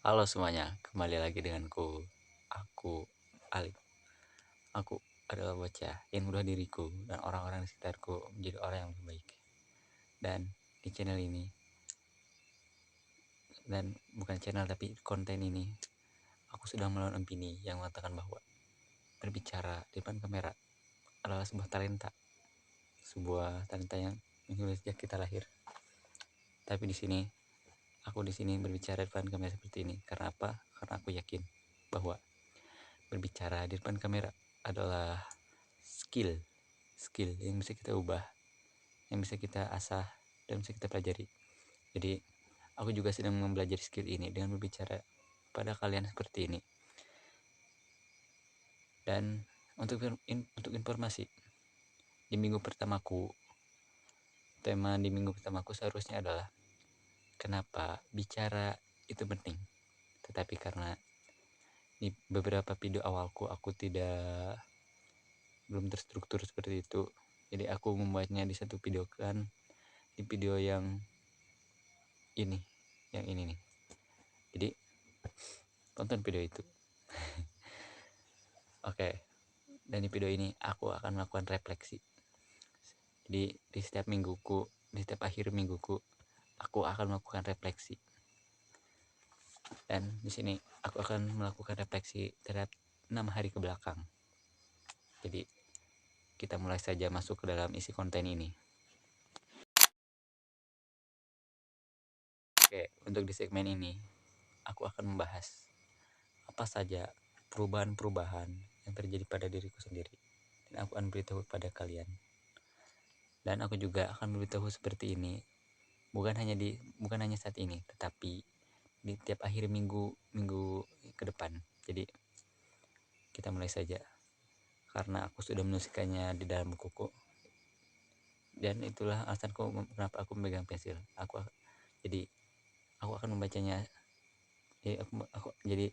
Halo semuanya, kembali lagi denganku. Aku Alif. Aku adalah bocah yang mudah diriku dan orang-orang di sekitarku menjadi orang yang lebih baik. Dan di channel ini, dan bukan channel tapi konten ini, aku sudah melawan opini yang mengatakan bahwa berbicara di depan kamera adalah sebuah talenta yang muncul sejak kita lahir. Tapi aku di sini berbicara di depan kamera seperti ini. Karena apa? Karena aku yakin bahwa berbicara di depan kamera adalah skill yang bisa kita ubah, yang bisa kita asah, dan bisa kita pelajari. Jadi aku juga sedang mempelajari skill ini dengan berbicara pada kalian seperti ini. Dan untuk informasi, tema di minggu pertamaku seharusnya adalah kenapa bicara itu penting. Tetapi karena di beberapa video awalku aku belum terstruktur seperti itu, jadi aku membuatnya di satu video di video yang ini nih. Jadi tonton video itu. Oke. Dan di video ini aku akan melakukan refleksi. Jadi di setiap akhir mingguku aku akan melakukan refleksi. Dan di sini aku akan melakukan refleksi terhadap 6 hari ke belakang. Jadi kita mulai saja masuk ke dalam isi konten ini. Oke, untuk di segmen ini aku akan membahas apa saja perubahan-perubahan yang terjadi pada diriku sendiri, dan aku akan beritahu pada kalian. Dan aku juga akan beritahu seperti ini bukan hanya saat ini, tetapi di tiap akhir minggu ke depan. Jadi kita mulai saja, karena aku sudah menuliskannya di dalam bukuku, dan itulah alasanku kenapa aku memegang pensil. Aku akan membacanya.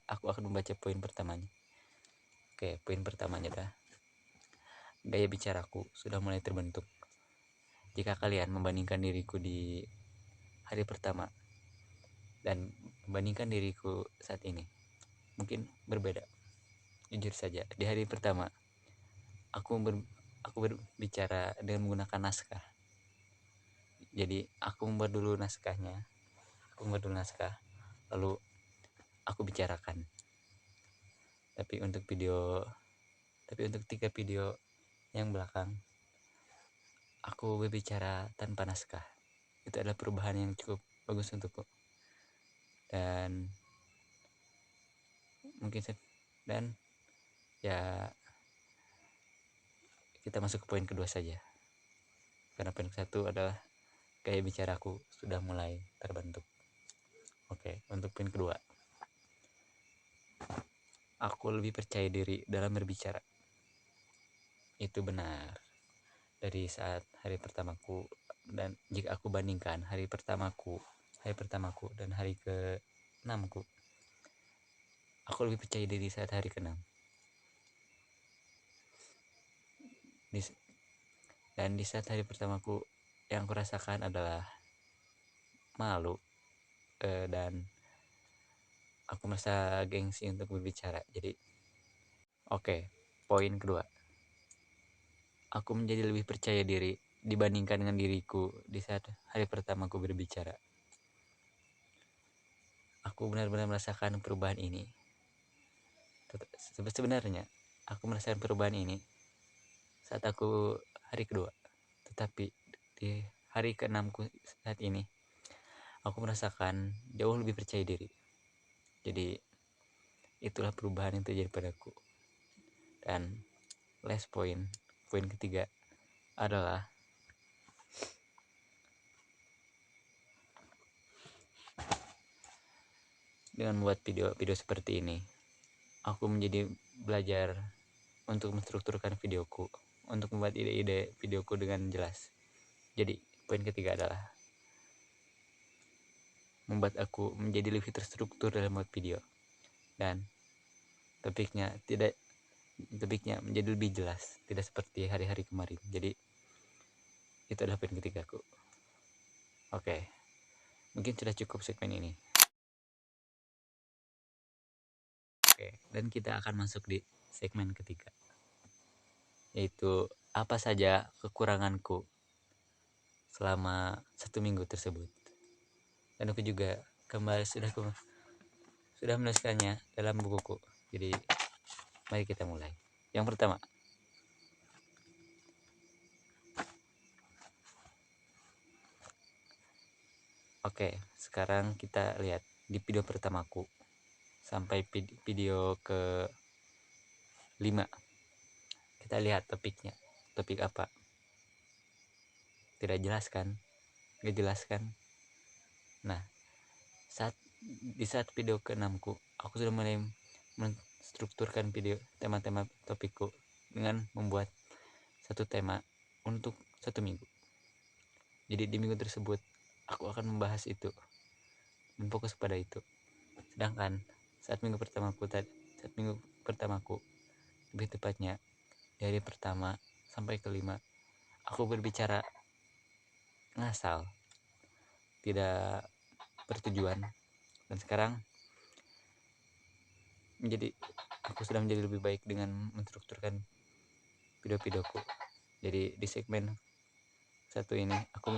Aku akan membaca poin pertamanya. Oke, poin pertamanya adalah gaya bicaraku sudah mulai terbentuk. Jika kalian membandingkan diriku di hari pertama dan membandingkan diriku saat ini, mungkin berbeda. Jujur saja, di hari pertama aku berbicara dengan menggunakan naskah. Jadi aku membuat dulu naskahnya, lalu aku bicarakan. Tapi untuk 3 video yang belakang, aku berbicara tanpa naskah. Itu adalah perubahan yang cukup bagus untukku. Dan ya, kita masuk ke poin kedua saja. Karena poin satu adalah gaya bicaraku sudah mulai terbentuk. Oke, untuk poin kedua, aku lebih percaya diri dalam berbicara. Itu benar. Dari saat hari pertamaku, dan jika aku bandingkan hari pertamaku dan hari ke-6 aku lebih percaya diri saat hari ke-6. Dan di saat hari pertamaku, yang aku rasakan adalah malu, dan aku merasa gengsi untuk berbicara. Jadi oke, poin kedua, aku menjadi lebih percaya diri dibandingkan dengan diriku di saat hari pertamaku berbicara. Aku benar-benar merasakan perubahan ini. Sebenarnya aku merasakan perubahan ini saat aku hari kedua, tetapi di hari ke-6 saat ini aku merasakan jauh lebih percaya diri. Jadi itulah perubahan yang terjadi padaku. Dan poin ketiga adalah dengan membuat video seperti ini, aku menjadi belajar untuk menstrukturkan videoku, untuk membuat ide-ide videoku dengan jelas. Jadi poin ketiga adalah membuat aku menjadi lebih terstruktur dalam membuat video, dan topiknya menjadi lebih jelas, tidak seperti hari-hari kemarin. Jadi itu adalah poin ketigaku. Oke, mungkin sudah cukup segmen ini. dan kita akan masuk di segmen ketiga, yaitu apa saja kekuranganku selama 1 minggu tersebut. Dan aku juga sudah menuliskannya dalam bukuku. Jadi mari kita mulai. Yang pertama, oke, sekarang kita lihat di video pertamaku sampai video ke 5. Kita lihat topiknya. Topik apa? Tidak jelas kan? Gak jelas kan? Nah, di saat video ke-6 ku, aku sudah mulai menstrukturkan video tema-tema topikku dengan membuat satu tema untuk 1 minggu. Jadi di minggu tersebut aku akan membahas itu dan fokus pada itu. Sedangkan saat minggu pertamaku, lebih tepatnya dari pertama sampai ke-5, aku berbicara ngasal, tidak bertujuan. Dan sekarang aku sudah menjadi lebih baik dengan menstrukturkan video-videoku. Jadi di segmen 1 ini aku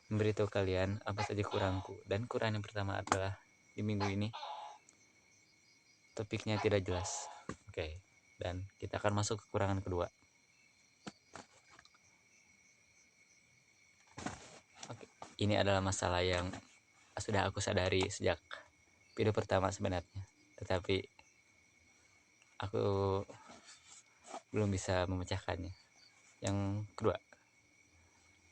memberitahu kalian apa saja kurangku. Dan kurang yang pertama adalah di minggu ini topiknya tidak jelas. Oke. Dan kita akan masuk ke kekurangan kedua. Oke. Ini adalah masalah yang sudah aku sadari sejak video pertama sebenarnya. Tetapi aku belum bisa memecahkannya. Yang kedua,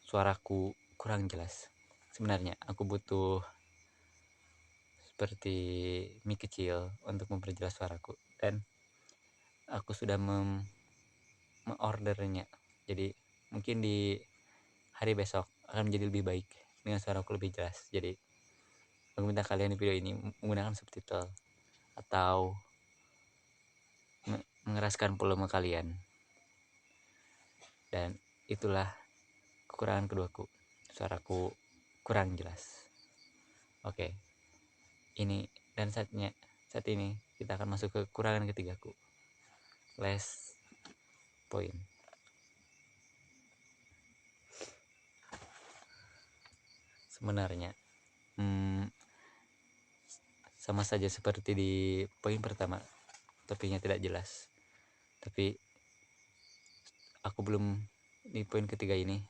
suaraku kurang jelas. Sebenarnya aku butuh seperti mic kecil untuk memperjelas suaraku, dan aku sudah mengordernya. Jadi mungkin di hari besok akan menjadi lebih baik dengan suaraku lebih jelas. Jadi aku minta kalian di video ini menggunakan subtitle atau mengeraskan volume kalian. Dan itulah kekurangan keduaku, suaraku kurang jelas. Oke, ini dan saat ini kita akan masuk ke kekurangan ketigaku, less point. Sebenarnya sama saja seperti di poin pertama, topiknya tidak jelas. Tapi aku belum di poin ketiga ini,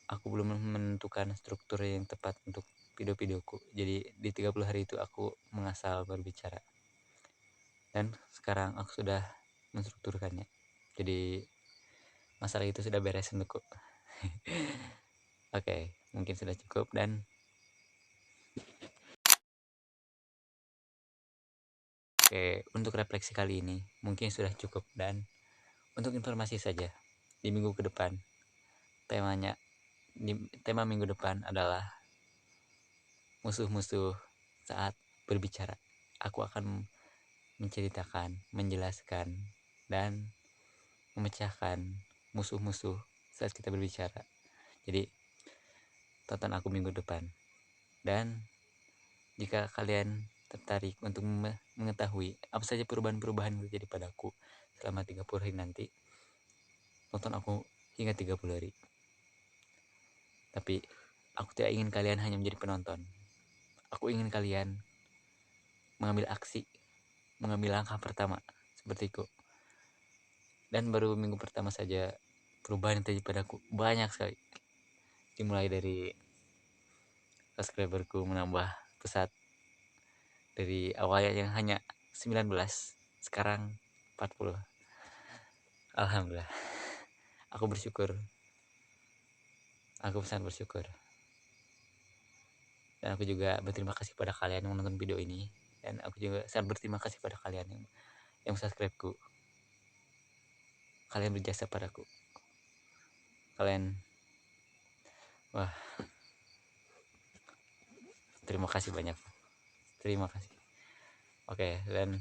aku belum menentukan struktur yang tepat untuk video-videoku. Jadi di 30 hari itu aku mengasal berbicara. Dan sekarang aku sudah menstrukturkannya. Jadi masalah itu sudah beres untukku. Oke, mungkin sudah cukup. Dan untuk refleksi kali ini mungkin sudah cukup. Dan untuk informasi saja, di minggu ke depan tema minggu depan adalah musuh-musuh saat berbicara. Aku akan menceritakan, menjelaskan, dan memecahkan musuh-musuh saat kita berbicara. Jadi tonton aku minggu depan. Dan jika kalian tertarik untuk mengetahui apa saja perubahan-perubahan yang terjadi padaku selama 30 hari nanti, tonton aku hingga 30 hari. Tapi aku tidak ingin kalian hanya menjadi penonton. Aku ingin kalian mengambil aksi, mengambil langkah pertama sepertiku. Dan baru minggu pertama saja perubahan yang terjadi padaku banyak sekali. Dimulai dari subscriberku menambah pesat dari awalnya yang hanya 19, sekarang 40. Alhamdulillah. Aku bersyukur. Aku sangat bersyukur. Dan aku juga berterima kasih pada kalian yang menonton video ini. Dan aku juga sangat berterima kasih pada kalian yang subscribe-ku. Kalian berjasa padaku. Wah, terima kasih banyak. Terima kasih. Oke, dan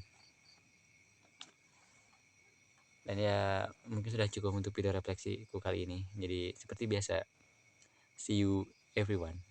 ya mungkin sudah cukup untuk video refleksiku kali ini. Jadi seperti biasa, see you everyone.